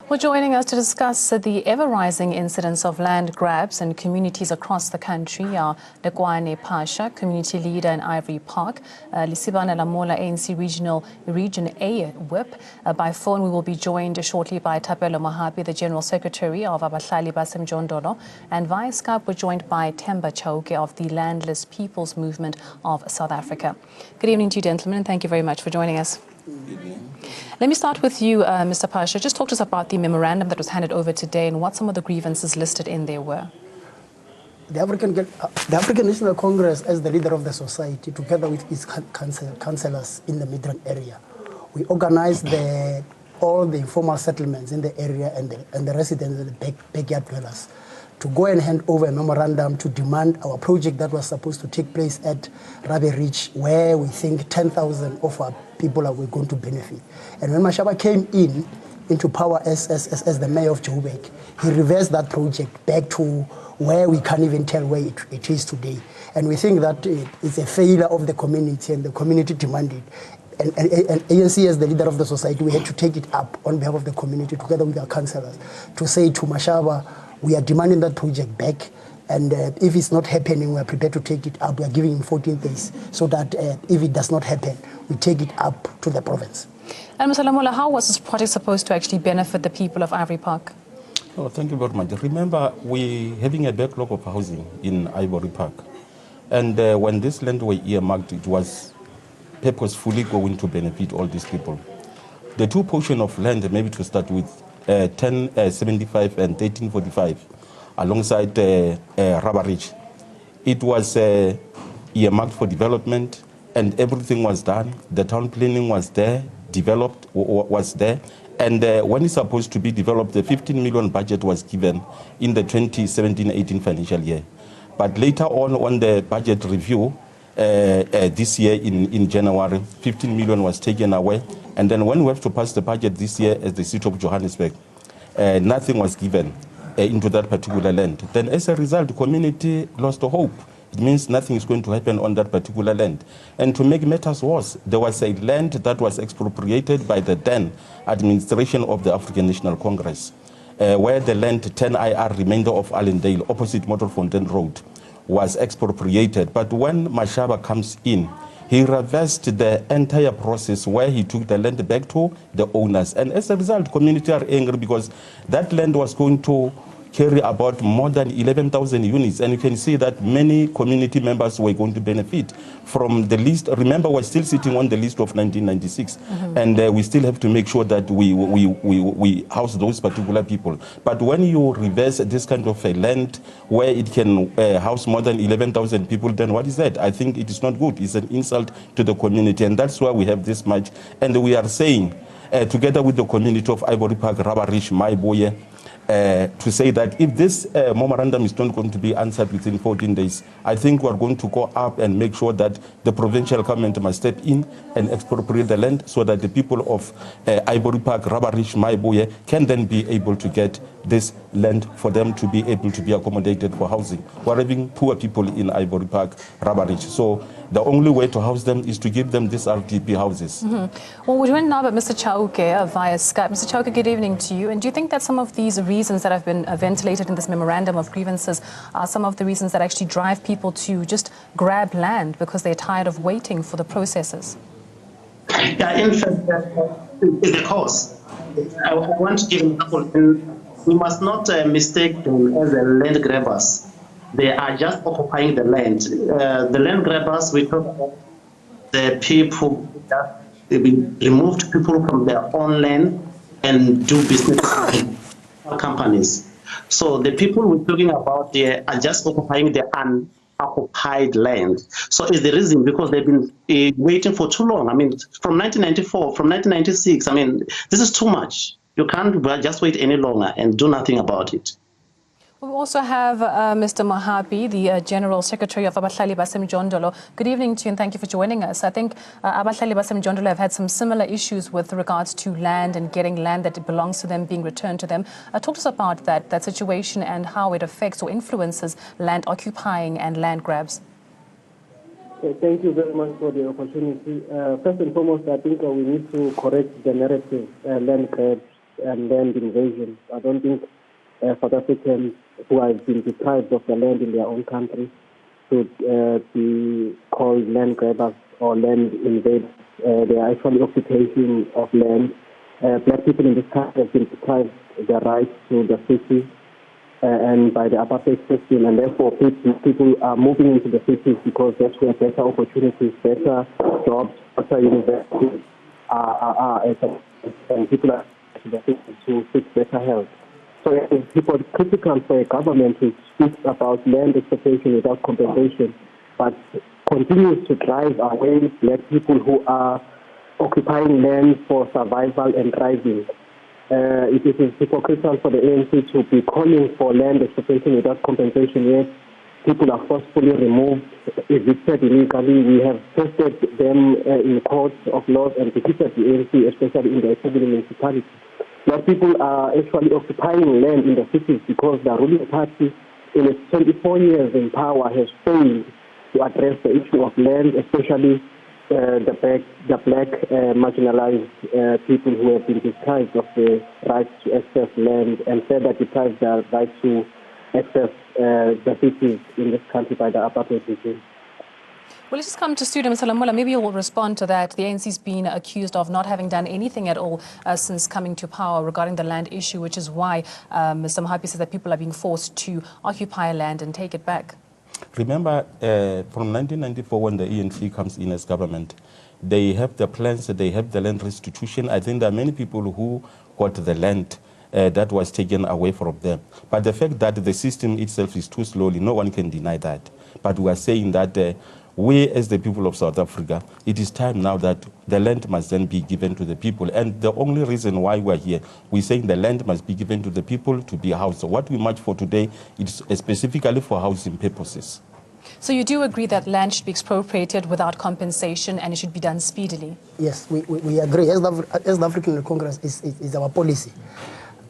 Well, joining us to discuss the ever-rising incidence of land grabs in communities across the country are Ivory Pasha, community leader in Ivory Park, Lisibana Lamola, ANC Region A Whip. By phone, we will be joined shortly by Thapelo Mohapi, the General Secretary of Abahlali Basemjondolo, and via Skype we're joined by Themba Chauke of the Landless People's Movement of South Africa. Good evening to you, gentlemen, and thank you very much for joining us. Let me start with you, Mr. Pasha. Just talk to us about the memorandum that was handed over today and what some of the grievances listed in there were. The African National Congress, as the leader of the society, together with its councillors in the Midrand area, we organized all the informal settlements in the area and the residents and the backyard dwellers to go and hand over a memorandum to demand our project that was supposed to take place at Rabe Ridge, where we think 10,000 of our people were going to benefit. And when Mashaba came into power as the mayor of Joburg, he reversed that project back to where we can't even tell where it is today. And we think that it's a failure of the community, and the community demanded. And ANC, as the leader of the society, we had to take it up on behalf of the community together with our councillors to say to Mashaba, we are demanding that project back, and if it's not happening, we are prepared to take it up. We are giving him 14 days so that if it does not happen, we take it up to the province. And Mr. Lamola, how was this project supposed to actually benefit the people of Ivory Park? Oh, thank you very much. Remember, we're having a backlog of housing in Ivory Park. And when this land was earmarked, it was purposefully going to benefit all these people. The two portions of land, maybe to start with, 1075 and 1345, alongside Rabe Ridge. It was earmarked for development, and everything was done. The town planning was there, developed was there, and when it's supposed to be developed, the 15 million budget was given in the 2017-18 financial year. But later on the budget review, this year in January, 15 million was taken away. And then when we have to pass the budget this year as the city of Johannesburg, nothing was given into that particular land. Then as a result, the community lost hope. It means nothing is going to happen on that particular land. And to make matters worse, there was a land that was expropriated by the then administration of the African National Congress, where the land 10 IR remainder of Allendale, opposite Motorfontein Road, was expropriated. But when Mashaba comes in, he reversed the entire process where he took the land back to the owners. And as a result, community are angry because that land was going to carry about more than 11,000 units. And you can see that many community members were going to benefit from the list. Remember, we're still sitting on the list of 1996. And we still have to make sure that we house those particular people. But when you reverse this kind of a land where it can house more than 11,000 people, then what is that? I think it is not good. It's an insult to the community. And that's why we have this much. And we are saying, together with the community of Ivory Park, Rabe Ridge, my boy, to say that if this memorandum is not going to be answered within 14 days, I think we're going to go up and make sure that the provincial government must step in and expropriate the land so that the people of Ivory Park, Rabe Ridge, Maiboye can then be able to get this land for them to be able to be accommodated for housing. We're having poor people in Ivory Park, Rabe Ridge. So the only way to house them is to give them these RDP houses. Well, we're joined now by Mr. Chauke via Skype. Mr. Chauke, good evening to you. And do you think that some of these reasons that have been ventilated in this memorandum of grievances are some of the reasons that actually drive people to just grab land because they're tired of waiting for the processes? Yeah, in fact, the cause. I want to give an example. We must not mistake them as land grabbers. They are just occupying the land. The land grabbers, we talk about the people that they removed people from their own land and do business companies. So the people we're talking about there are just occupying the unoccupied land. So it's the reason because they've been waiting for too long. I mean, from 1994, from 1996, I mean, this is too much. You can't just wait any longer and do nothing about it. We also have Mr. Mohapi, the General Secretary of Abahlali Basemjondolo. Good evening to you and thank you for joining us. I think Abahlali Basemjondolo have had some similar issues with regards to land and getting land that belongs to them being returned to them. Talk to us about that situation and how it affects or influences land occupying and land grabs. Thank you very much for the opportunity. First and foremost, I think we need to correct the narrative, land grabs. and land invasions. I don't think South Africans who have been deprived of the land in their own country should be called land grabbers or land invaders. They are actually occupation of land. Black people in this country have been deprived their rights to the city and by the apartheid system, and therefore people are moving into the cities because that's where better opportunities, better jobs, better universities are, and people are to the cities to seek better health. So it is hypocritical for a government to speak about land exploitation without compensation, but continues to drive away black people who are occupying land for survival and thriving. It is hypocritical for the ANC to be calling for land exploitation without compensation, yet people are forcefully removed, evicted illegally. We have tested them in courts of law and defeated the ANC, especially in the Assembly municipality. Now people are actually occupying land in the cities because the ruling party in its 24 years in power has failed to address the issue of land, especially the black marginalized people who have been deprived of the right to access land and further deprived the right to access the cities in this country by the apartheid regime. Well, let's just come to Studio Mr. Lamola. Maybe you'll respond to that. The ANC's been accused of not having done anything at all since coming to power regarding the land issue, which is why Mr. Mohapi says that people are being forced to occupy land and take it back. Remember, from 1994, when the ANC comes in as government, they have the plans, they have the land restitution. I think there are many people who got the land that was taken away from them. But the fact that the system itself is too slowly, no one can deny that. But we are saying that we, as the people of South Africa, it is time now that the land must then be given to the people. And the only reason why we're here, we're saying the land must be given to the people to be housed. So what we march for today is specifically for housing purposes. So you do agree that land should be expropriated without compensation and it should be done speedily? Yes, we agree. As the African Congress is our policy.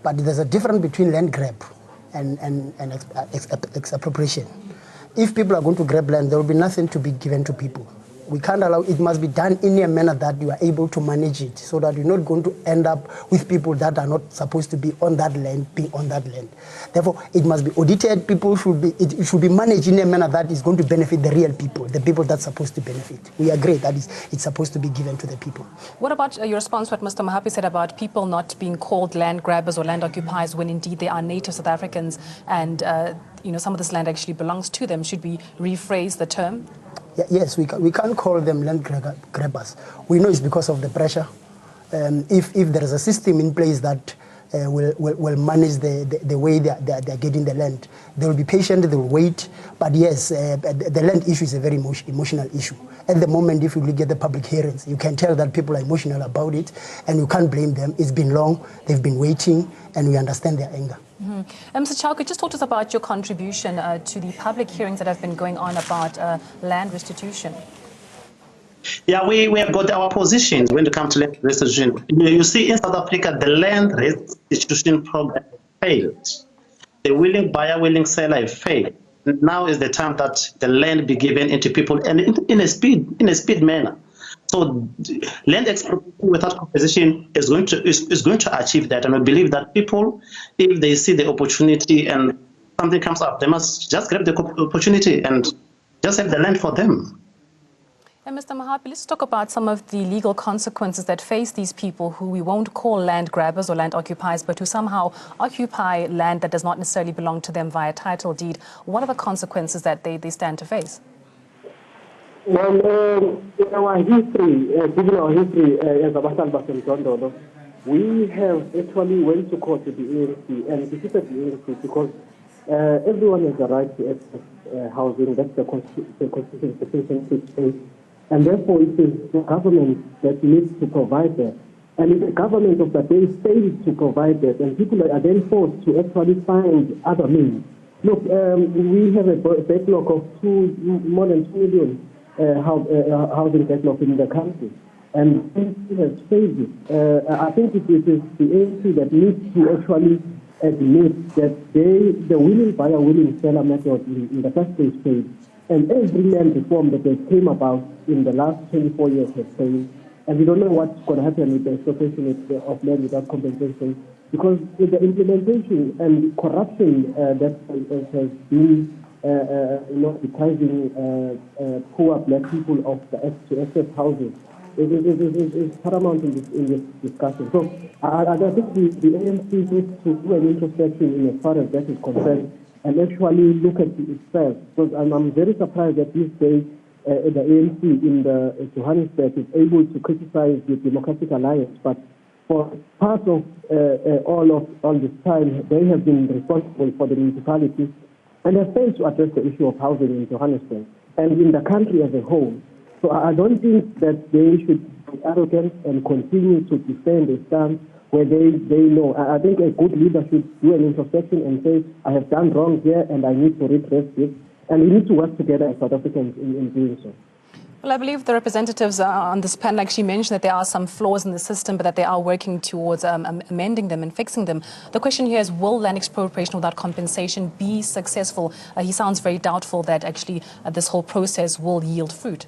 But there's a difference between land grab and expropriation. If people are going to grab land, there will be nothing to be given to people. We can't allow, it must be done in a manner that you are able to manage it so that you're not going to end up with people that are not supposed to be on that land, being on that land. Therefore, it must be audited, it should be managed in a manner that is going to benefit the real people, the people that's supposed to benefit. We agree that it's supposed to be given to the people. What about your response to what Mr. Mohapi said about people not being called land grabbers or land occupiers when indeed they are native South Africans and some of this land actually belongs to them? Should we rephrase the term? Yes, we can't call them land grabbers. We know it's because of the pressure. If there is a system in place that will manage the way they're getting the land, they will be patient, they will wait. But yes, the land issue is a very emotional issue. At the moment, if you look at the public hearings, you can tell that people are emotional about it, and you can't blame them. It's been long, they've been waiting, and we understand their anger. Mr. Chauke, just talk to us about your contribution to the public hearings that have been going on about land restitution. Yeah, we have got our positions when it comes to land restitution. You see, in South Africa, the land restitution program failed. The willing buyer, willing seller failed. Now is the time that the land be given into people and in a speed manner. So land expropriation without compensation is going to achieve that, and I believe that people, if they see the opportunity and something comes up, they must just grab the opportunity and just have the land for them. And Mr. Mohapi, let's talk about some of the legal consequences that face these people who we won't call land grabbers or land occupiers, but who somehow occupy land that does not necessarily belong to them via title deed. What are the consequences that they stand to face? Well, in our history, given our history as a Basal, we have actually went to court with the ANC and defeated the ANC because everyone has the right to access housing. That's the Constitution, Section 6A. And therefore, it is the government that needs to provide that. And if the government of the day fails to provide that, and people are then forced to actually find other means. Look, we have a backlog of more than 2 million housing backlog in the country, and ANC has failed it. I think it is the ANC that needs to actually admit that the willing buyer, willing seller method in the first place failed, and every land reform that they came about in the last 24 years has failed, and we don't know what's going to happen with the expropriation of land without compensation because the implementation and corruption that has been depriving poor black people of the access housing is paramount in this discussion. So I think the ANC needs to do an introspection in as far as that is concerned and actually look at itself. Because I'm very surprised that these days the ANC in the Johannesburg is able to criticize the Democratic Alliance, but for part of all this time, they have been responsible for the municipality and have failed to address the issue of housing in Johannesburg and in the country as a whole. So I don't think that they should be arrogant and continue to defend a stance where they know. I think a good leader should do an introspection and say, I have done wrong here and I need to redress this. And we need to work together as South Africans in doing so. Well, I believe the representatives on this panel actually mentioned that there are some flaws in the system, but that they are working towards amending them and fixing them. The question here is, will land expropriation without compensation be successful? He sounds very doubtful that actually this whole process will yield fruit.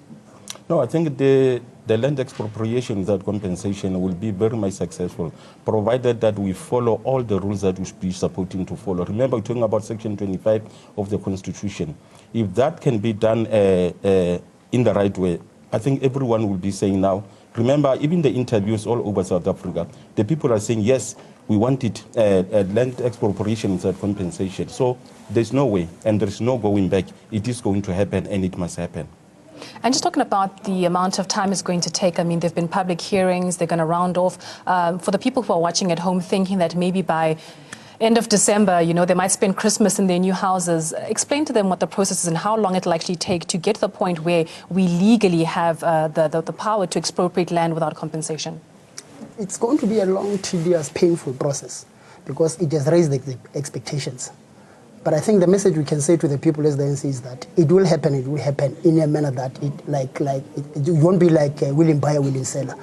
No, I think the land expropriation without compensation will be very much successful, provided that we follow all the rules that we should be supporting to follow. Remember, we're talking about Section 25 of the Constitution. If that can be done in the right way, I think everyone will be saying now. Remember, even the interviews all over South Africa, the people are saying, yes, we want it, land expropriation without compensation. So there's no way, and there's no going back. It is going to happen, and it must happen. And just talking about the amount of time it's going to take, I mean, there have been public hearings, they're going to round off. For the people who are watching at home thinking that maybe by end of December, they might spend Christmas in their new houses, explain to them what the process is and how long it'll actually take to get to the point where we legally have the power to expropriate land without compensation. It's going to be a long, tedious, painful process because it has raised the expectations. But I think the message we can say to the people as the ANC is that it will happen in a manner that it won't be like a willing buyer, willing seller,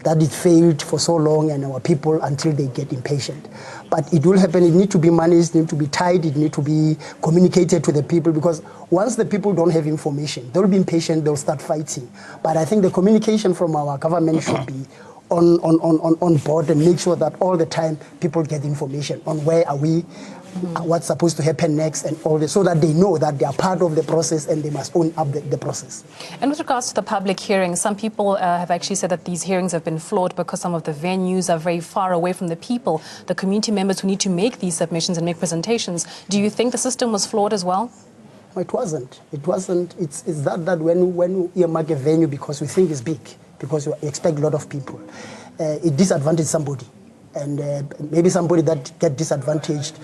that it failed for so long and our people until they get impatient. But it will happen. It needs to be managed, it needs to be tied, it needs to be communicated to the people, because once the people don't have information, they'll be impatient, they'll start fighting. But I think the communication from our government should be on board and make sure that all the time people get information on where are we, what's supposed to happen next, and all this, so that they know that they are part of the process and they must own up the process. And with regards to the public hearings, some people have actually said that these hearings have been flawed because some of the venues are very far away from the people, the community members who need to make these submissions and make presentations. Do you think the system was flawed as well? No, it wasn't. It wasn't. It's that when you earmark a venue because we think it's big, because you expect a lot of people, it disadvantages somebody. And maybe somebody that get disadvantaged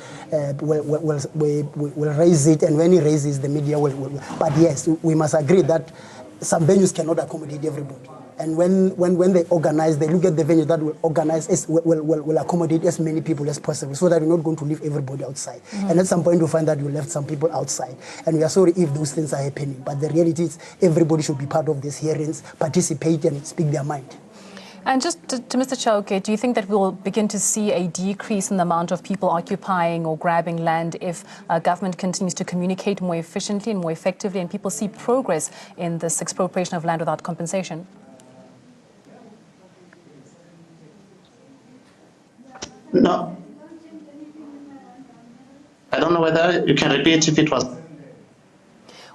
will raise it, and when he raises, the media will. But yes, we must agree that some venues cannot accommodate everybody. And when they organize, they look at the venue that will organize, will accommodate as many people as possible, so that you're not going to leave everybody outside. And at some point, you'll find that you left some people outside. And we are sorry if those things are happening. But the reality is, everybody should be part of these hearings, participate, and speak their mind. And just to Mr. Chauke, do you think that we'll begin to see a decrease in the amount of people occupying or grabbing land if government continues to communicate more efficiently and more effectively, and people see progress in this expropriation of land without compensation? No. I don't know whether you can repeat if it was...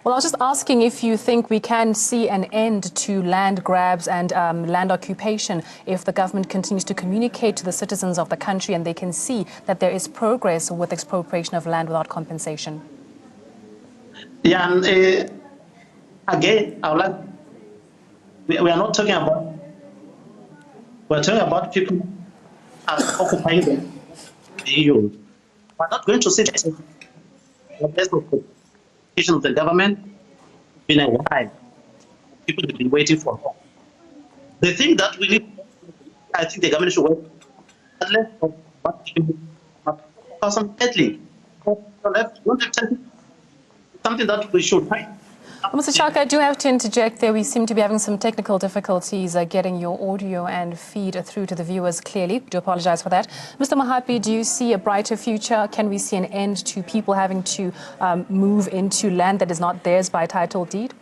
Well, I was just asking if you think we can see an end to land grabs and land occupation if the government continues to communicate to the citizens of the country and they can see that there is progress with expropriation of land without compensation. Yeah, and again, I would like... We are not talking about... We're talking about people occupying the EU. We're not going to see the best of the government in a while. People have been waiting for long. The thing that we need, I think the government should work less on settling. Something that we should find. Mr. Chauke, I do have to interject there. We seem to be having some technical difficulties getting your audio and feed through to the viewers clearly. We do apologize for that. Mr. Mahapi, do you see a brighter future? Can we see an end to people having to move into land that is not theirs by title deed?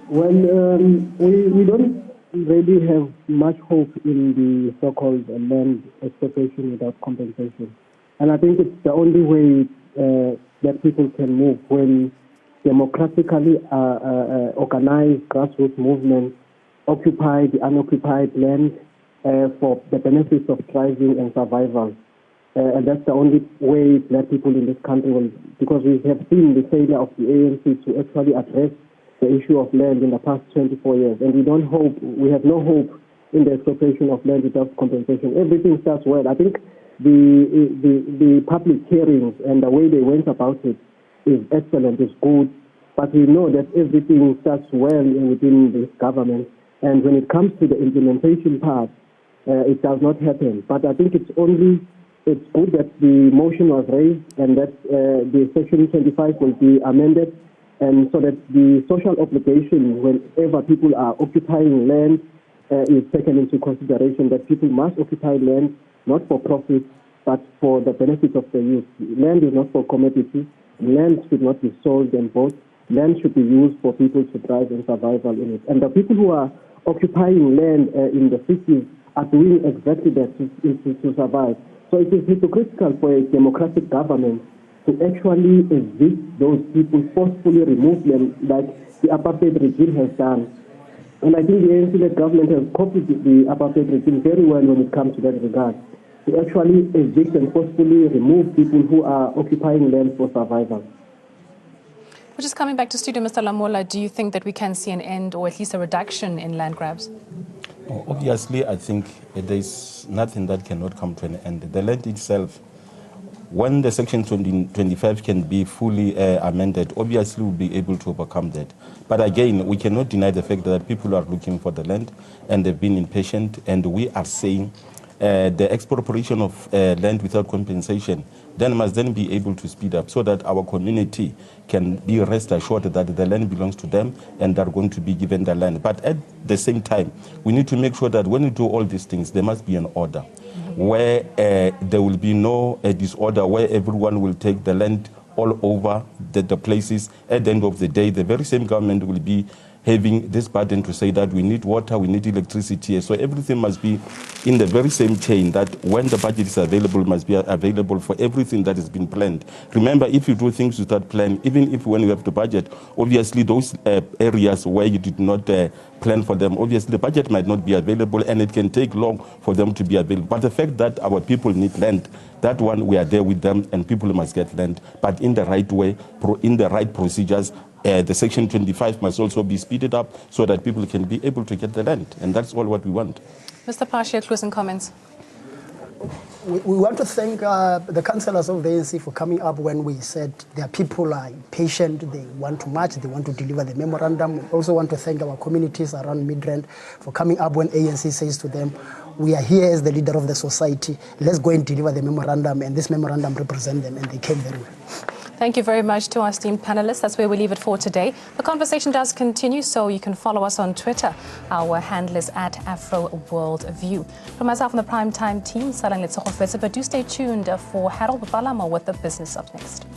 Well, we don't really have much hope in the so-called land expropriation without compensation. And I think it's the only way that people can move when democratically organized grassroots movements occupy the unoccupied land for the benefits of thriving and survival. And that's the only way that people in this country will, because we have seen the failure of the ANC to actually address the issue of land in the past 24 years. And we have no hope in the expropriation of land without compensation. Everything starts well. I think the public hearings and the way they went about it is excellent, is good. But we know that everything starts well within this government. And when it comes to the implementation part, it does not happen. But I think it's good that the motion was raised and that the Section 25 will be amended, and so that the social obligation whenever people are occupying land is taken into consideration, that people must occupy land not for profit but for the benefit of the youth. Land is not for commodity. Land should not be sold and bought. Land should be used for people to thrive and survival in it. And the people who are occupying land in the cities are doing exactly that to survive. So it is hypocritical for a democratic government to actually evict those people, forcefully remove them, like the apartheid regime has done. And I think the ANC-led government has copied the apartheid regime very well when it comes to that regard, to actually evict and forcefully remove people who are occupying land for survival. Well, just coming back to studio, Mr. Lamola, do you think that we can see an end or at least a reduction in land grabs? Obviously, I think there's nothing that cannot come to an end. The land itself, when the Section 25 can be fully amended, obviously we'll be able to overcome that. But again, we cannot deny the fact that people are looking for the land and they've been impatient, and we are saying the expropriation of land without compensation must then be able to speed up so that our community can be rest assured that the land belongs to them and they're going to be given the land. But at the same time, we need to make sure that when we do all these things, there must be an order where there will be no disorder, where everyone will take the land all over the places. At the end of the day, the very same government will be having this burden to say that we need water, we need electricity. So everything must be in the very same chain, that when the budget is available, must be available for everything that has been planned. Remember, if you do things without plan, even if when you have the budget, obviously those areas where you did not plan for them, obviously the budget might not be available and it can take long for them to be available. But the fact that our people need land, that one, we are there with them and people must get land, but in the right way, in the right procedures. The Section 25 must also be speeded up so that people can be able to get the land. And that's all what we want. Mr. Pasha, closing comments. We want to thank the councillors of the ANC for coming up when we said their people are impatient, they want to march, they want to deliver the memorandum. We also want to thank our communities around Midrand for coming up when ANC says to them, we are here as the leader of the society, let's go and deliver the memorandum, and this memorandum represents them, and they came very well. Thank you very much to our esteemed panelists. That's where we leave it for today. The conversation does continue, so you can follow us on Twitter. Our handle is @AfroWorldView. From myself and the Primetime team, but do stay tuned for Harold Balama with the business up next.